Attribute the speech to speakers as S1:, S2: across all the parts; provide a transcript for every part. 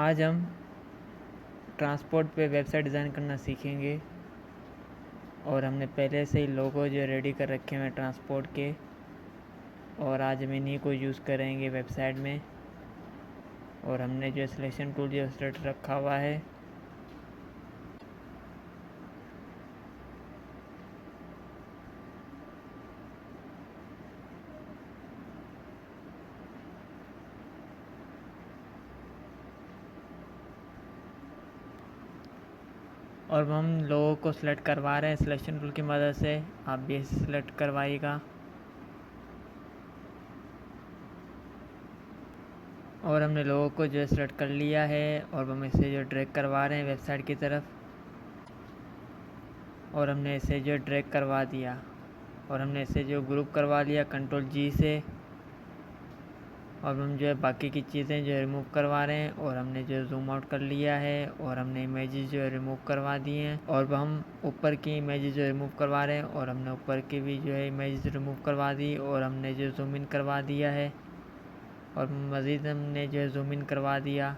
S1: आज हम ट्रांसपोर्ट पे वेबसाइट डिज़ाइन करना सीखेंगे। और हमने पहले से ही लोगो जो रेडी कर रखे हैं ट्रांसपोर्ट के, और आज हम इन्हीं को यूज़ करेंगे वेबसाइट में। और हमने जो सिलेक्शन टूल जो सेलेक्ट रखा हुआ है, और हम लोगों को सिलेक्ट करवा रहे हैं सिलेक्शन टूल की मदद से। आप भी इसे सिलेक्ट करवाइएगा। और हमने लोगों को जो सिलेक्ट कर लिया है, और हम इसे जो ड्रैग करवा रहे हैं वेबसाइट की तरफ, और हमने इसे जो ड्रैग करवा दिया, और हमने इसे जो ग्रुप करवा लिया Ctrl+G से। और हम जो है बाकी की चीज़ें जो है रिमूव करवा रहे हैं, और हमने जो जूम आउट कर लिया है, और हमने इमेजेस जो है रिमूव करवा दिए हैं। और हम ऊपर की इमेजेस जो रिमूव करवा रहे हैं, और हमने ऊपर की भी जो है इमेजेस रिमूव करवा दी, और हमने जो जूम इन करवा दिया है, और मज़ीद हमने जो है जूम इन करवा दिया।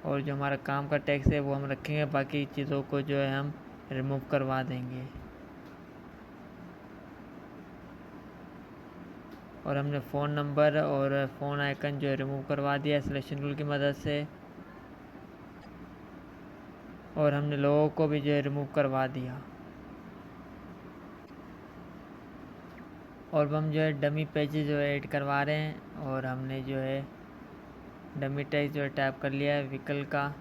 S1: और जो हमारा काम का टेक्स्ट है वो हम रखेंगे, बाकी चीज़ों को जो है हम रिमूव करवा देंगे। और हमने फ़ोन नंबर और फ़ोन आइकन जो है रिमूव करवा दिया सिलेक्शन टूल की मदद से। और हमने लोगों को भी जो है रिमूव करवा दिया। और हम जो है डमी पेजेस जो है ऐड करवा रहे हैं, और हमने जो है डमी टेक्स्ट जो है टाइप कर लिया है व्हीकल का।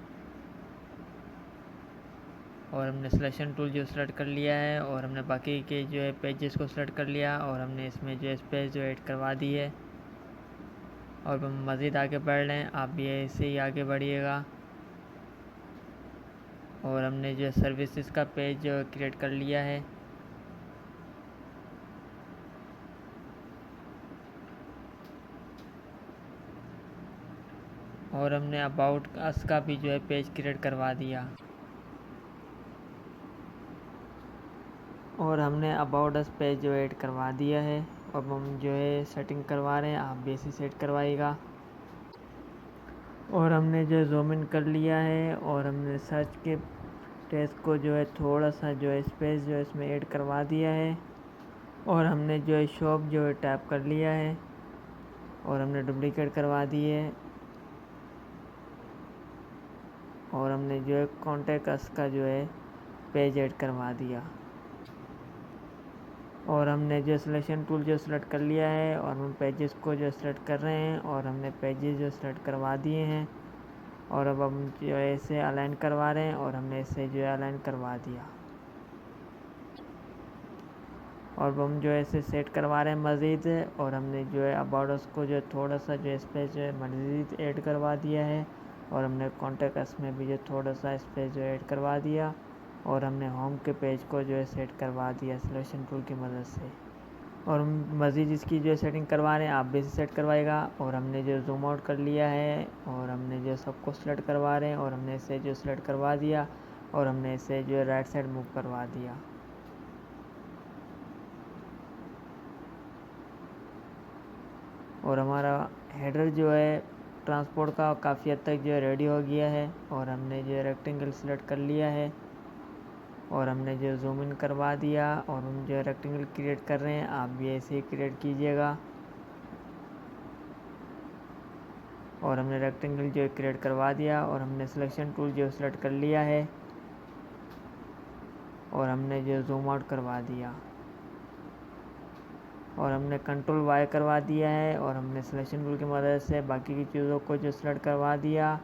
S1: और हमने सिलेक्शन टूल जो सेलेक्ट कर लिया है, और हमने बाकी के जो है पेजेस को सेलेक्ट कर लिया, और हमने इसमें जो है स्पेस जो ऐड करवा दी है। और हम मज़ीद आगे बढ़ रहे हैं, आप भी ऐसे ही आगे बढ़िएगा। और हमने जो है सर्विसेज का पेज जो क्रिएट कर लिया है। और हमने अबाउट अस का भी जो है पेज क्रिएट करवा दिया। और हमने अबाउट अस पेज जो ऐड करवा दिया है। अब हम जो है सेटिंग करवा रहे हैं, आप भी इसे सेट करवाइएगा। और हमने जो जूम इन कर लिया है, और हमने सर्च के टेक्स्ट को जो है थोड़ा सा जो है स्पेस जो है इसमें ऐड करवा दिया है। और हमने जो है शॉप जो है टैप कर लिया है, और हमने डुप्लीकेट करवा दी है। और हमने जो है कॉन्टेक्ट अस का जो है पेज ऐड करवा दिया। और हमने जो सिलेक्शन टूल जो सेलेक्ट कर लिया है, और हम पेजेस को जो सेलेक्ट कर रहे हैं, और हमने पेजेस जो सेलेक्ट करवा दिए हैं। और अब हम जो है इसे अलाइन करवा रहे हैं, और हमने इसे जो है अलाइन करवा दिया। और हम जो है इसे सेट करवा रहे हैं मज़ीद। और हमने जो है अबाउट अस को जो है थोड़ा सा जो स्पेस जो है मज़ीद ऐड करवा दिया है। और हमने कॉन्टेक्ट अस में भी जो थोड़ा सा स्पेस जो ऐड करवा दिया। और हमने होम के पेज को जो है सेट करवा दिया सिलेक्शन टूल की मदद से। और हम मज़ीद इसकी जो सेटिंग करवा रहे हैं, आप भी इसे सेट करवाएगा। और हमने जो जूम आउट कर लिया है, और हमने जो सबको सेलेक्ट करवा रहे हैं, और हमने इसे जो सेलेक्ट करवा दिया। और हमने इसे जो है राइट साइड मूव करवा दिया। और हमारा हेडर जो है ट्रांसपोर्ट का काफ़ी हद तक जो है रेडी हो गया है। और हमने जो है रेक्टेंगल सेलेक्ट कर लिया है, और हमने जो जूम इन करवा दिया। और हम जो है रेक्टेंगल क्रिएट कर रहे हैं, आप भी ऐसे ही क्रिएट कीजिएगा। और हमने रेक्टेंगल जो है क्रिएट करवा दिया, और हमने सिलेक्शन टूल जो सेलेक्ट कर लिया है, और हमने जो जूम आउट करवा दिया। और हमने Ctrl+Y करवा दिया है, और हमने सिलेक्शन टूल की मदद से बाकी की चीज़ों को जो सेलेक्ट करवा दिया।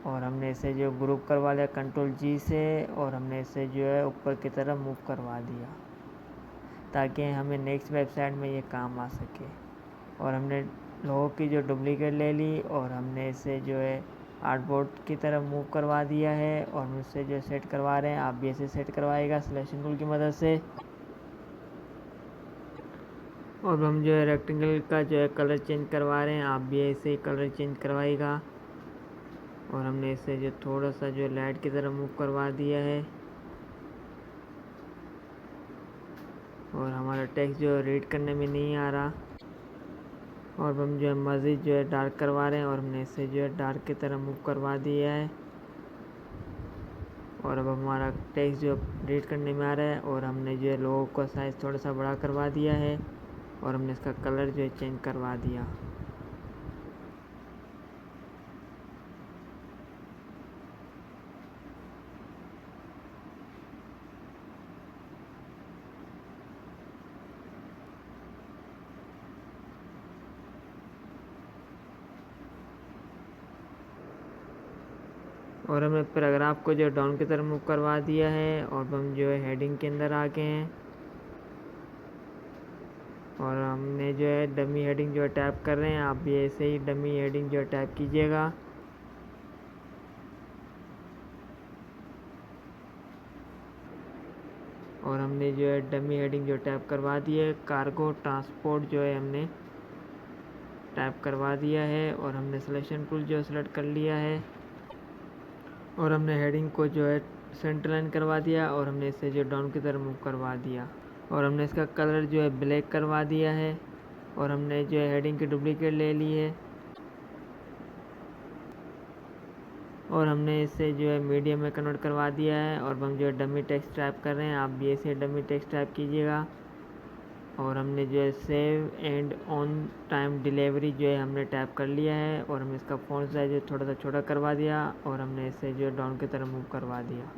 S1: और हमने इसे जो ग्रुप करवा लिया Ctrl+G से, और हमने इसे जो है ऊपर की तरफ मूव करवा दिया, ताकि हमें नेक्स्ट वेबसाइट में ये काम आ सके। और हमने लोगों की जो डुप्लीकेट ले ली, और हमने इसे जो है आर्टबोर्ड की तरफ मूव करवा दिया है। और हम इसे जो सेट करवा रहे हैं, आप भी इसे सेट करवाइएगा सिलेक्शन टूल की मदद से। और हम जो है रेक्टेंगल का जो है कलर चेंज करवा रहे हैं, आप भी ऐसे ही कलर चेंज करवाइएगा। और हमने इसे जो थोड़ा सा जो लाइट की तरफ मूव करवा दिया है। और हमारा टेक्स्ट जो रीड करने में नहीं आ रहा, और अब हम जो है मज़ीद जो है डार्क करवा रहे हैं और हमने इसे जो है डार्क की तरफ मूव करवा दिया है। और अब हमारा टेक्स्ट जो रीड करने में आ रहा है और हमने जो है लोगो का साइज़ थोड़ा सा बड़ा करवा दिया है और हमने इसका कलर जो है चेंज करवा दिया। और हमने पैराग्राफ को जो डाउन की तरफ मूव करवा दिया है और हम जो है हेडिंग के अंदर आ गए हैं और हमने जो है डमी हेडिंग जो है टैप कर रहे हैं। आप भी ऐसे ही डमी हेडिंग जो है टैप कीजिएगा। और हमने जो है डमी हेडिंग जो टैप करवा दी है। कार्गो ट्रांसपोर्ट जो है हमने टैप करवा दिया है और हमने सिलेक्शन टूल जो सेलेक्ट कर लिया है और हमने हेडिंग को जो है सेंटर लाइन करवा दिया और हमने इसे जो डाउन की तरफ मूव करवा दिया और हमने इसका कलर जो है ब्लैक करवा दिया है और हमने जो है हेडिंग की डुप्लीकेट ले ली है और हमने इसे जो है मीडियम में कन्वर्ट करवा दिया है और हम जो है डमी टेक्स्ट टाइप कर रहे हैं। आप भी ऐसे डमी टेक्स्ट टाइप कीजिएगा। और हमने जो है save and on time delivery जो है हमने टाइप कर लिया है और हमने इसका फ़ॉन्ट साइज थोड़ा सा छोटा करवा दिया और हमने इसे जो है डाउन की तरफ मूव करवा दिया।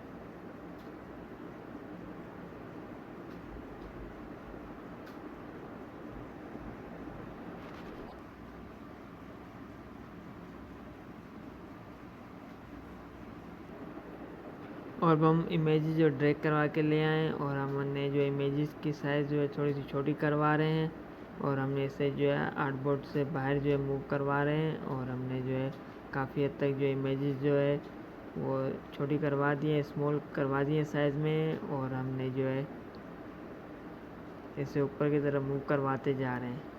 S1: और अब हम इमेजेस जो ड्रैग करवा के ले आए और हमने जो इमेजेस की साइज़ जो है थोड़ी सी छोटी करवा रहे हैं और हमने इसे जो है आर्टबोर्ड से बाहर जो है मूव करवा रहे हैं और हमने जो है काफ़ी हद तक जो इमेजेस जो है वो छोटी करवा दी है, स्मॉल करवा दी है साइज़ में और हमने जो है इसे ऊपर की तरफ मूव करवाते जा रहे हैं।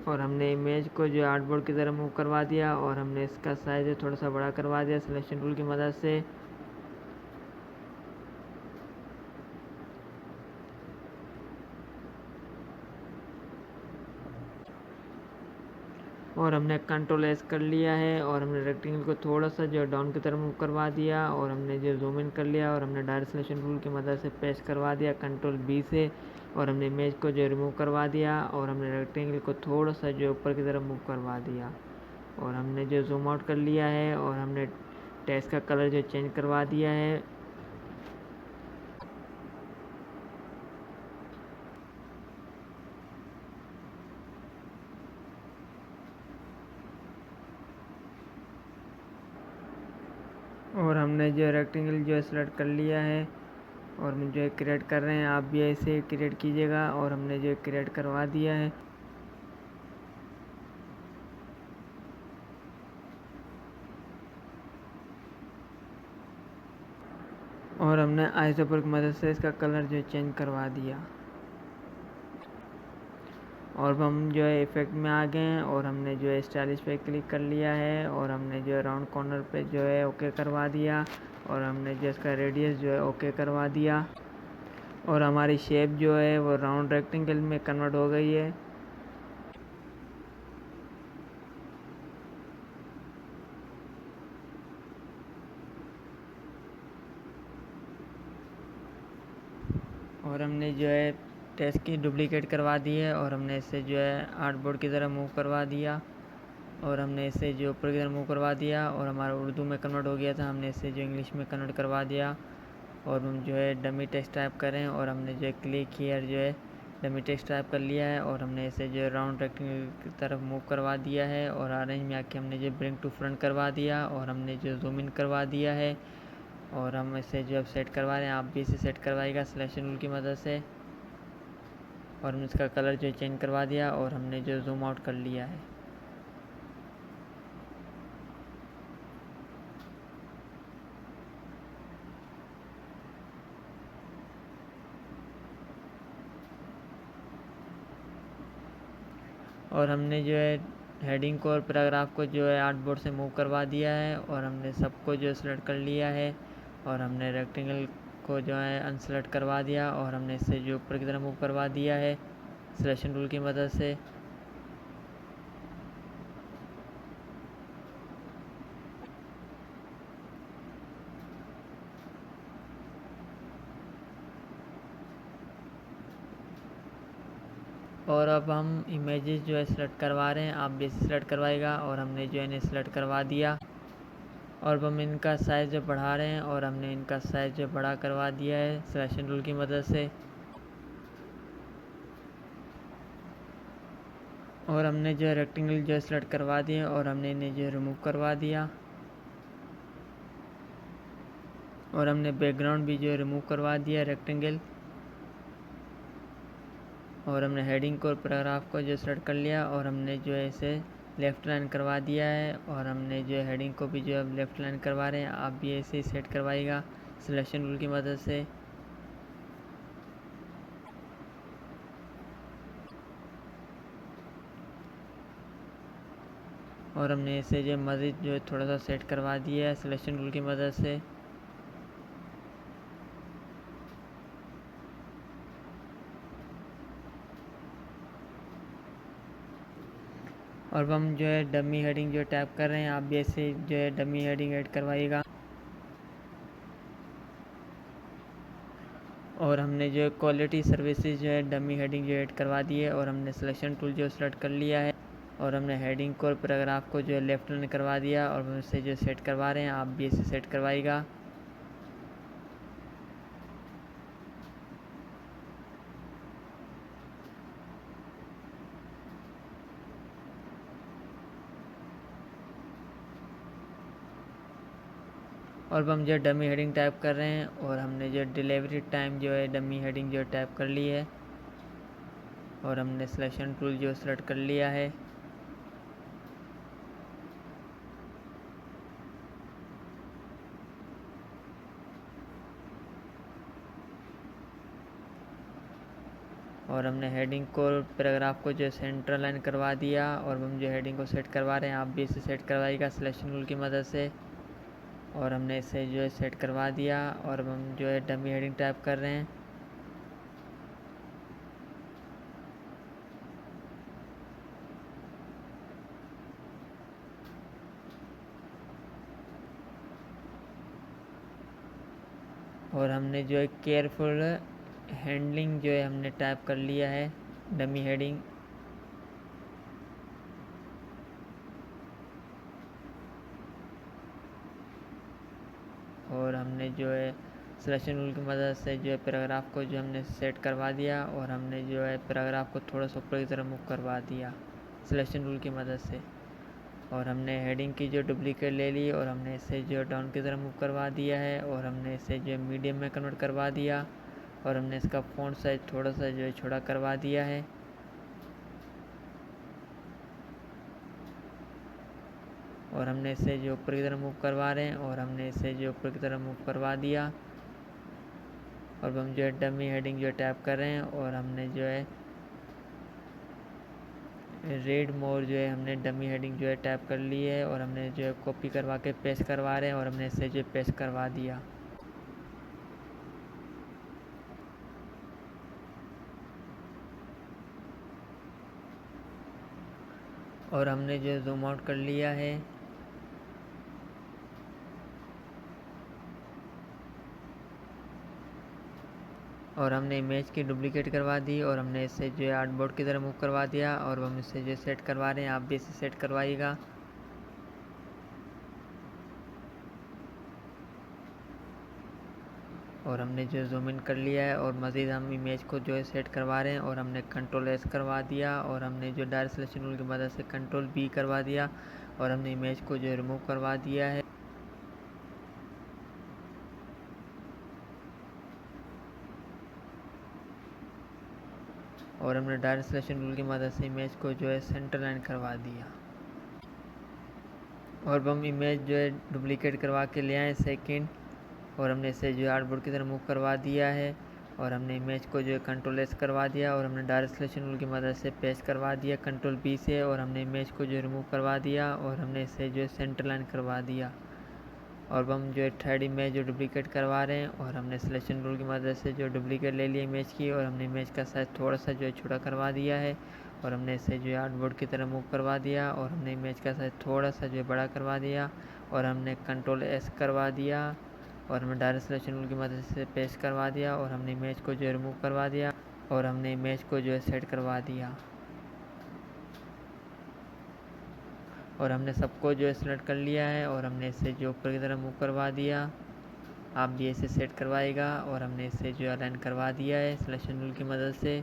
S1: और हमने इमेज को जो आर्टबोर्ड की तरफ मूव करवा दिया और हमने इसका साइज़ थोड़ा सा बड़ा करवा दिया सिलेक्शन टूल की मदद से। और हमने कंट्रोल एस कर लिया है और हमने रेक्टेंगल को थोड़ा सा जो डाउन की तरफ मूव करवा दिया और हमने जो जूम इन कर लिया और हमने डायरेक्ट सिलेक्शन टूल की मदद से पेस्ट करवा दिया कंट्रोल बी से और हमने इमेज को जो रिमूव करवा दिया और हमने रेक्टेंगल को थोड़ा सा जो ऊपर की तरफ मूव करवा दिया और हमने जो जूम आउट कर लिया है और हमने टेक्स्ट का कलर जो चेंज करवा दिया है। और हमने जो रेक्टेंगल जो है सेलेक्ट कर लिया है और हम जो है क्रिएट कर रहे हैं। आप भी ऐसे क्रिएट कीजिएगा और हमने जो क्रिएट करवा दिया है। और हमने आइसोपर की मदद से इसका कलर जो चेंज करवा दिया और अब हम जो है इफ़ेक्ट में आ गए हैं और हमने जो है स्टाइलिश पे क्लिक कर लिया है और हमने जो है राउंड कॉर्नर पे जो है ओके करवा दिया और हमने जो इसका रेडियस जो है ओके करवा दिया और हमारी शेप जो है वो राउंड रेक्टेंगल में कन्वर्ट हो गई है। और हमने जो है टेक्स्ट की डुप्लीकेट करवा दी है और हमने इसे जो है आर्टबोर्ड की तरह मूव करवा दिया और हमने इसे जो ऊपर की तरफ मूव करवा दिया और हमारा उर्दू में कन्वर्ट हो गया था, हमने इसे जो इंग्लिश में कन्वर्ट करवा दिया और हम जो है डमी टेक्स्ट टाइप करें और हमने जो है क्लिक हियर जो है डमी टेक्स्ट टाइप कर लिया है और हमने इसे जो है राउंड रेक्टेंगल की तरफ मूव करवा दिया है और ऑरेंज में आके हमने जो ब्रिंग टू फ्रंट करवा दिया और हमने जो जूम इन करवा दिया है और हम इसे जो अब सेट करवा रहे हैं। आप भी इसे सेट करवाइएगा सिलेक्शन टूल की मदद से और हमने इसका कलर जो चेंज करवा दिया और हमने जो जूम आउट कर लिया है। और हमने जो है हेडिंग को और पैराग्राफ को जो है आर्टबोर्ड से मूव करवा दिया है और हमने सबको जो सेलेक्ट कर लिया है और हमने रेक्टेंगल को जो है अनसेलेक्ट करवा दिया और हमने इसे जो ऊपर की तरफ मूव करवा दिया है सिलेक्शन टूल की मदद से। और अब हम इमेजेस जो है सिलेक्ट करवा रहे हैं, आप भी सिलेक्ट करवाएगा और हमने जो है इन्हें सिलेक्ट करवा दिया और अब हम इनका साइज़ जो बढ़ा रहे हैं और हमने इनका साइज़ जो बड़ा करवा दिया है सिलेक्शन टूल की मदद से। और हमने जो है रेक्टेंगल जो है सिलेक्ट करवा दिए और हमने इन्हें जो है रिमूव करवा दिया और हमने बैकग्राउंड भी जो है रिमूव करवा दिया रेक्टेंगल। और हमने हेडिंग को और पैराग्राफ को जो सेलेक्ट कर लिया और हमने जो है इसे लेफ़्ट लाइन करवा दिया है और हमने जो है हेडिंग को भी जो है लेफ़्ट लाइन करवा रहे हैं, आप भी ऐसे ही सेट करवाइएगा सिलेक्शन टूल की मदद से। और हमने इसे जो मज़ीद जो है थोड़ा सा सेट करवा दिया है सिलेक्शन टूल की मदद से। और अब हम जो है डमी हेडिंग जो टैप कर रहे हैं, आप भी ऐसे जो है डमी हेडिंग ऐड करवाइएगा। और हमने जो है क्वालिटी सर्विसेज जो है डमी हेडिंग जो ऐड करवा दी है और हमने सिलेक्शन टूल जो सेलेक्ट कर लिया है और हमने हेडिंग को और पैराग्राफ को जो है लेफ्ट लाइन करवा दिया और हम इसे जो सेट करवा रहे हैं, आप भी इसे सेट करवाइएगा। और अब हम जो डमी हेडिंग टाइप कर रहे हैं और हमने जो डिलीवरी टाइम जो है डमी हेडिंग जो टाइप कर ली है और हमने सिलेक्शन टूल जो सेलेक्ट कर लिया है। और हमने हेडिंग को पैराग्राफ को जो सेंटर लाइन करवा दिया और हम जो हेडिंग को सेट करवा रहे हैं, आप भी इसे सेट करवाइएगा सिलेक्शन टूल की मदद से। और हमने इसे जो है सेट करवा दिया और हम जो है डमी हेडिंग टाइप कर रहे हैं। और हमने जो है केयरफुल हैंडलिंग जो है हमने टाइप कर लिया है डमी हेडिंग। और हमने जो है सिलेक्शन टूल की मदद से जो है पैराग्राफ को जो हमने सेट करवा दिया और हमने जो है पैराग्राफ को थोड़ा सा ऊपर की तरफ मूव करवा दिया सिलेक्शन टूल की मदद से। और हमने हेडिंग की जो डुप्लीकेट ले ली और हमने इसे जो डाउन की तरफ मूव करवा दिया है और हमने इसे जो मीडियम में कन्वर्ट करवा दिया और हमने इसका फ़ॉन्ट साइज थोड़ा सा जो है छोटा करवा दिया है। और हमने इसे जो ऊपर की तरफ मूव करवा रहे हैं और हमने इसे जो ऊपर की तरफ मूव करवा दिया और हम जो है डमी हेडिंग जो टैप कर रहे हैं और हमने जो है रेड मोर जो है हमने डमी हेडिंग जो है टैप कर ली है और हमने जो है कॉपी करवा के पेस्ट करवा रहे हैं और हमने इसे जो पेस्ट करवा दिया। और हमने जो जूम आउट कर लिया है और हमने इमेज की डुप्लीकेट करवा दी और हमने इसे जो है आर्टबोर्ड की तरह मूव करवा दिया और हम इसे जो सेट करवा रहे हैं, आप भी इसे सेट करवाइएगा। और हमने जो जूम इन कर लिया है और मज़ीद हम इमेज को जो है सेट करवा रहे हैं और हमने कंट्रोल एस करवा दिया और हमने जो डायरेक्ट सिलेक्शन टूल की मदद से कंट्रोल बी करवा दिया और हमने इमेज को जो रिमूव करवा दिया है। और हमने डायरेक्ट सिलेक्शन टूल की मदद से इमेज को जो है सेंटर लाइन करवा दिया। और हम इमेज जो है डुप्लीकेट करवा के ले आए सेकेंड और हमने इसे जो है आर्टबोर्ड की तरह मूव करवा दिया है और हमने इमेज को जो है कंट्रोल एस करवा दिया और हमने डायरेक्ट सिलेक्शन रूल की मदद से पेस्ट करवा दिया कंट्रोल बी से, और हमने इमेज को जो रिमूव करवा दिया और हमने इसे जो है सेंटर लाइन करवा दिया। और अब हम जो है थर्ड इमेज जो डुप्लीकेट करवा रहे हैं, और हमने सिलेक्शन रूल की मदद से जो डुप्लीकेट ले लिया इमेज की, और हमने इमेज का साइज़ थोड़ा सा जो है छोटा करवा दिया है, और हमने इसे जो है आर्टबोर्ड की तरह मूव करवा दिया, और हमने इमेज का साइज़ थोड़ा सा जो है बड़ा करवा दिया, और हमने कंट्रोल एस करवा दिया, और हमने डायरेक्ट सिलेक्शन रूल की मदद से पेस्ट करवा दिया, और हमने इमेज को जो है रिमूव करवा दिया, और हमने इमेज को जो है सेट करवा दिया, और हमने सबको जो है सिलेक्ट कर लिया है, और हमने इसे जो ऊपर की तरफ मूव करवा दिया। आप भी इसे सेट करवाएगा, और हमने इसे जो अलाइन करवा दिया है सिलेक्शन रूल की मदद से।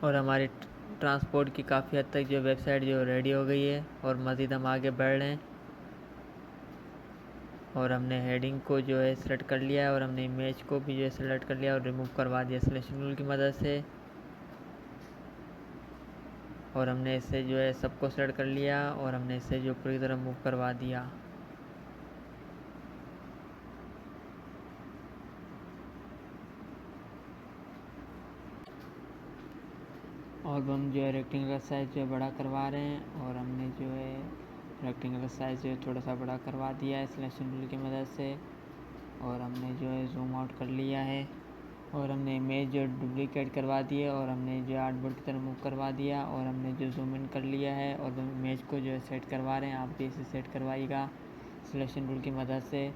S1: और हमारी ट्रांसपोर्ट की काफ़ी हद तक जो वेबसाइट जो रेडी हो गई है, और मज़ीद हम आगे बढ़ रहे हैं। और हमने हेडिंग को जो है सिलेक्ट कर लिया है, और हमने इमेज को भी जो है सिलेक्ट कर लिया और रिमूव करवा दिया सिलेक्शन रूल की मदद से। और हमने इसे जो है सबको सेलेक्ट कर लिया, और हमने इसे जो ऊपर की तरफ मूव करवा दिया। और हम जो है रेक्टेंगल का साइज़ जो है बड़ा करवा रहे हैं, और हमने जो है रेक्टेंगल का साइज़ जो है थोड़ा सा बड़ा करवा दिया है सिलेक्शन रूल की मदद से। और हमने जो है जूम आउट कर लिया है, और हमने इमेज जो डुप्लीकेट करवा दी है, और हमने जो आर्टबोर्ड की तरफ मूव करवा दिया, और हमने जो जूम इन कर लिया है, और हम इमेज को जो है सेट करवा रहे हैं। आप भी इसे सेट करवाइएगा सिलेक्शन रूल की मदद से।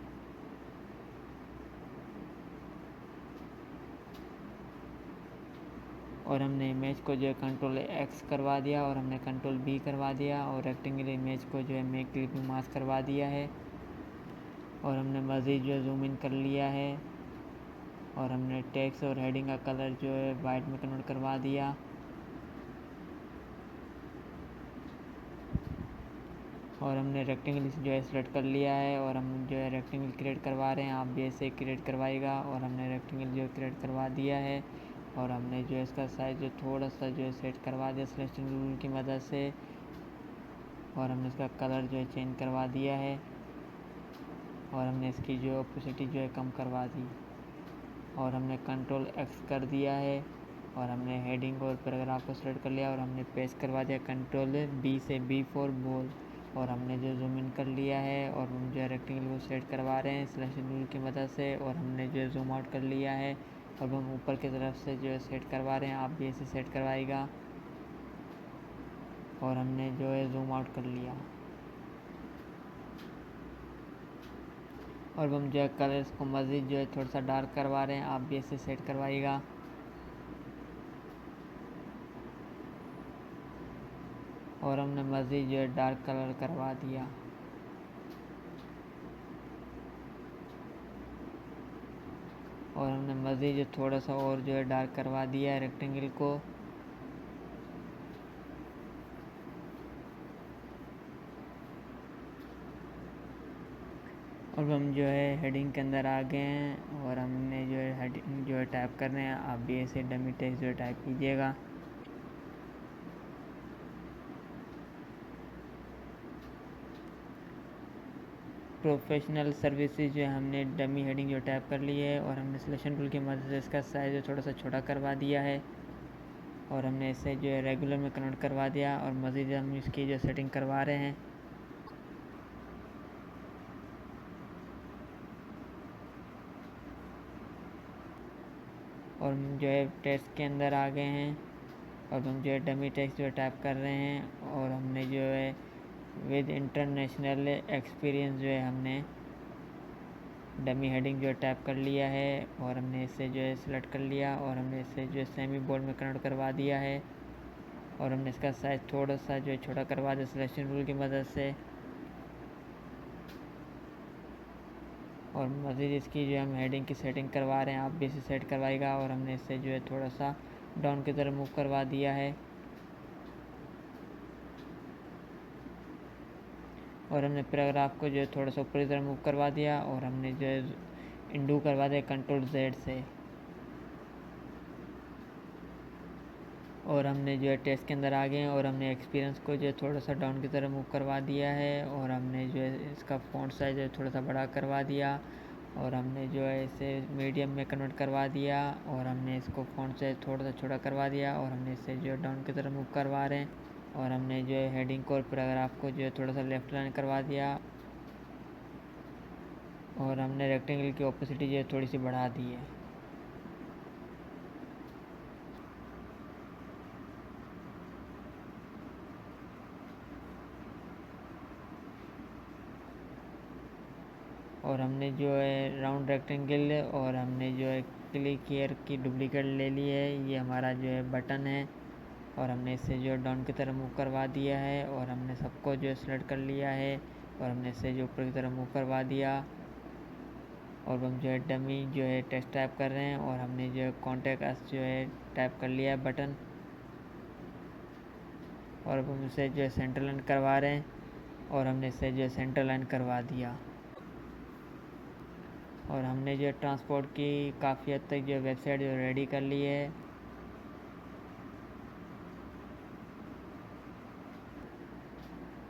S1: और हमने इमेज को जो है कंट्रोल एक्स करवा दिया, और हमने कंट्रोल बी करवा दिया, और रेक्टेंगल इमेज को जो है मेक क्लिपिंग मास्क करवा दिया है, और हमने मज़ीद जो है जूम इन कर लिया है, और हमने टेक्स्ट और हेडिंग का कलर जो है वाइट में कन्वर्ट करवा दिया। और हमने रेक्टेंगल जो है सिलेक्ट कर लिया है, और हम जो है रेक्टेंगल क्रिएट करवा रहे हैं। आप भी ऐसे क्रिएट करवाइएगा, और हमने रेक्टेंगल जो है क्रिएट करवा दिया है, और हमने जो है इसका साइज़ जो थोड़ा सा जो है सेट करवा दिया सिलेक्शन रूल की मदद से, और हमने इसका कलर जो है चेंज करवा दिया है, और हमने इसकी जो ऑपोसिटी जो है कम करवा दी, और हमने कंट्रोल एक्स कर दिया है, और हमने हेडिंग और पैराग्राफ को सेलेक्ट कर लिया, और हमने पेस्ट करवा दिया कंट्रोल बी से बी फॉर बोल, और हमने जो जूम इन कर लिया है, और हम जो है रेक्टेंगल को सेट करवा रहे हैं सिलेक्शन रूल की मदद से, और हमने जो है जूम आउट कर लिया है, और हम ऊपर की तरफ से जो है सेट करवा रहे हैं। आप भी इसे सेट करवाइएगा, और हमने जो है जूम आउट कर लिया। और हम जो है कलर्स को मज़ीद जो है थोड़ा सा डार्क करवा रहे हैं। आप भी इसे सेट करवाइएगा। और हमने मज़ीद जो है डार्क कलर करवा दिया। और हमने मज़ीद जो थोड़ा सा और जो है डार्क करवा दिया है रेक्टेंगल को। और हम जो है हेडिंग के अंदर आ गए हैं, और हमने जो है हेडिंग जो है टाइप कर रहे हैं। आप भी ऐसे डमी टेक्स्ट जो है टाइप कीजिएगा। प्रोफेशनल सर्विसेज जो है हमने डमी हेडिंग जो टाइप कर ली है, और हमने सिलेक्शन टूल की मदद से इसका साइज़ जो थोड़ा सा छोटा करवा दिया है, और हमने इसे जो है रेगुलर में कन्वर्ट करवा दिया, और मज़ीद हम इसकी जो सेटिंग करवा रहे हैं। और हम जो है टेक्स्ट के अंदर आ गए हैं, और हम जो है डमी टेक्स्ट जो टाइप कर रहे हैं, और हमने जो है विद इंटरनेशनल एक्सपीरियंस जो है हमने डमी हेडिंग जो है टाइप कर लिया है, और हमने इसे जो है सिलेक्ट कर लिया, और हमने इसे जो है सेमी बोल्ड में कन्वर्ट करवा दिया है, और हमने इसका साइज़ थोड़ा सा जो है छोटा करवा दिया सिलेक्शन रूल की मदद से। और मज़ीद इसकी जो हम हेडिंग की सेटिंग करवा रहे हैं। आप भी इसे सेट करवाइएगा, और हमने इससे जो है थोड़ा सा डाउन की तरफ मूव करवा दिया है, और हमने पैराग्राफ को जो है थोड़ा सा ऊपर की तरफ मूव करवा दिया, और हमने जो है इंडू करवा दिया कंट्रोल Z से। और हमने जो है टेस्ट के अंदर आ गए हैं और हमने एक्सपीरियंस को जो है थोड़ा सा डाउन की तरफ मूव करवा दिया है और हमने जो है इसका फ़ॉन्ट साइज़ जो है थोड़ा सा बड़ा करवा दिया और हमने जो है इसे मीडियम में कन्वर्ट करवा दिया और हमने इसको फ़ॉन्ट साइज़ थोड़ा सा छोटा करवा दिया और हमने इसे जो है डाउन की तरफ मूव करवा रहे हैं और हमने जो है हेडिंग को और पैराग्राफ को जो है थोड़ा सा लेफ्ट लाइन करवा दिया और हमने रेक्टेंगल की ओपेसिटी जो है थोड़ी सी बढ़ा दी है। और हमने जो है राउंड रेक्टेंगल और हमने जो है क्लिक हियर की डुप्लीकेट ले ली है। ये हमारा जो है बटन है और हमने इसे जो है डाउन की तरफ मूव करवा दिया है और हमने सबको जो है सेलेक्ट कर लिया है और हमने इसे जो ऊपर की तरफ मूव करवा दिया और हम जो है डमी जो है टेक्स्ट टाइप कर रहे हैं और हमने जो है कॉन्टैक्ट अस जो है टाइप कर लिया है बटन और अब हम इसे जो है सेंटर लाइन करवा रहे हैं और हमने इसे जो है सेंटर लाइन करवा दिया और हमने जो है ट्रांसपोर्ट की काफ़ी हद तक जो है वेबसाइट जो रेडी कर ली है।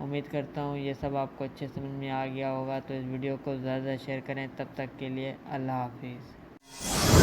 S1: उम्मीद करता हूँ ये सब आपको अच्छे समझ में आ गया होगा, तो इस वीडियो को ज़्यादा शेयर करें। तब तक के लिए अल्लाह हाफिज़।